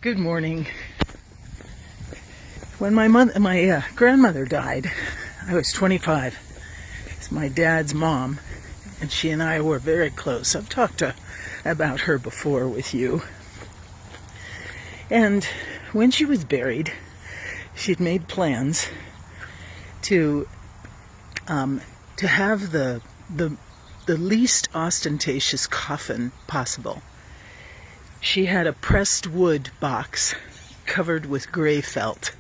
Good morning. When my grandmother died, I was 25. It's my dad's mom, and she and I were very close. I've talked about her before with you. And when she was buried, she'd made plans to have the least ostentatious coffin possible. She had a pressed wood box covered with gray felt.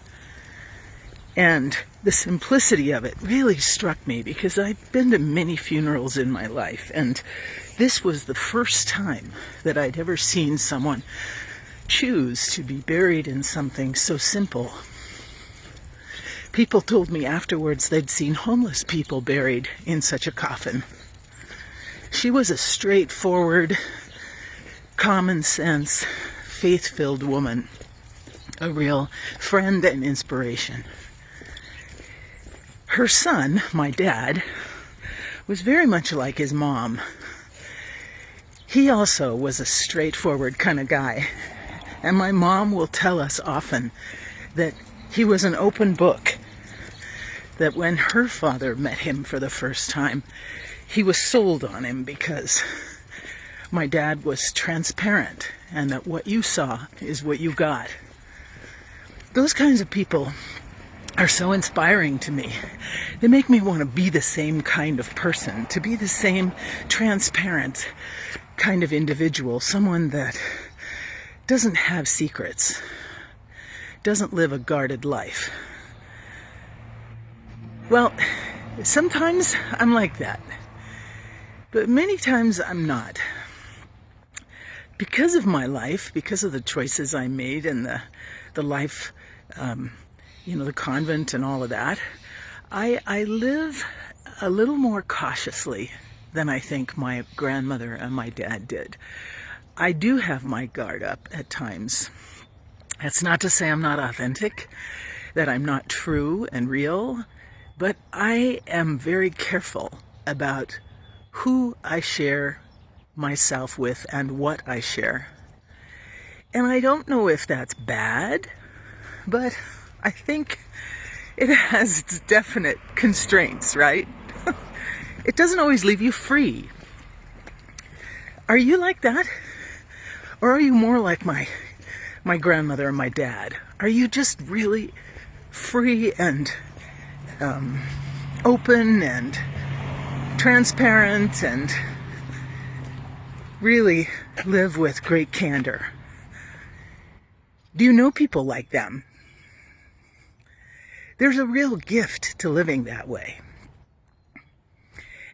And the simplicity of it really struck me because I've been to many funerals in my life, and this was the first time that I'd ever seen someone choose to be buried in something so simple. People told me afterwards they'd seen homeless people buried in such a coffin. She was a straightforward, common sense, faith-filled woman, a real friend and inspiration. Her son, my dad, was very much like his mom. He also was a straightforward kind of guy, and my mom will tell us often that he was an open book, that when her father met him for the first time, he was sold on him because my dad was transparent, and that what you saw is what you got. Those kinds of people are so inspiring to me. They make me want to be the same kind of person, to be the same transparent kind of individual, someone that doesn't have secrets, doesn't live a guarded life. Well, sometimes I'm like that, but many times I'm not. Because of my life, because of the choices I made and the life, the convent and all of that, I live a little more cautiously than I think my grandmother and my dad did. I do have my guard up at times. That's not to say I'm not authentic, that I'm not true and real, but I am very careful about who I share myself with and what I share. And I don't know if that's bad, but I think it has its definite constraints, right? It doesn't always leave you free. Are you like that? Or are you more like my grandmother and my dad? Are you just really free and open and transparent and really live with great candor? Do you know people like them? There's a real gift to living that way.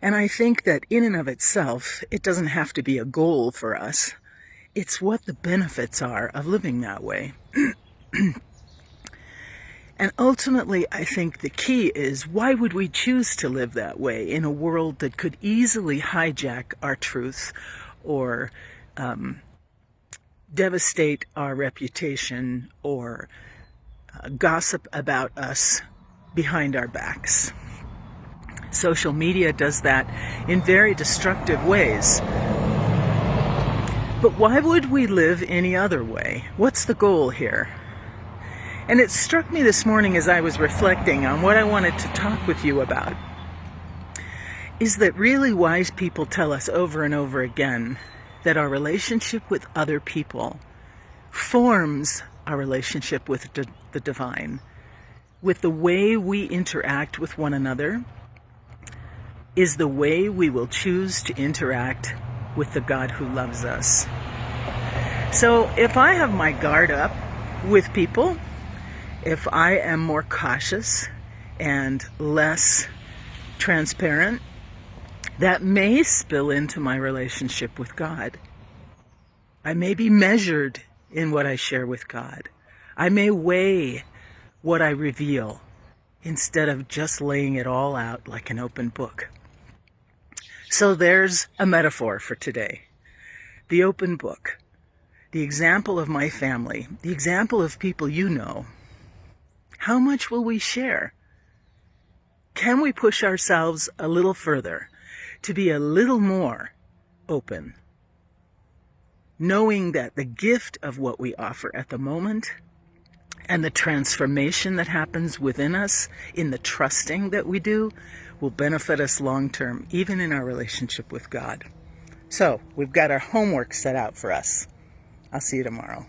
And I think that in and of itself, it doesn't have to be a goal for us. It's what the benefits are of living that way. And ultimately, I think the key is, why would we choose to live that way in a world that could easily hijack our truth or devastate our reputation or gossip about us behind our backs? Social media does that in very destructive ways. But why would we live any other way? What's the goal here? And it struck me this morning as I was reflecting on what I wanted to talk with you about, is that really wise people tell us over and over again that our relationship with other people forms our relationship with the divine. With the way we interact with one another is the way we will choose to interact with the God who loves us. So if I have my guard up with people, if I am more cautious and less transparent, that may spill into my relationship with God. I may be measured in what I share with God. I may weigh what I reveal instead of just laying it all out like an open book. So there's a metaphor for today. The open book. The example of my family. The example of people you know. How much will we share? Can we push ourselves a little further to be a little more open? knowing that the gift of what we offer at the moment and the transformation that happens within us in the trusting that we do will benefit us long term, even in our relationship with God. So we've got our homework set out for us. I'll see you tomorrow.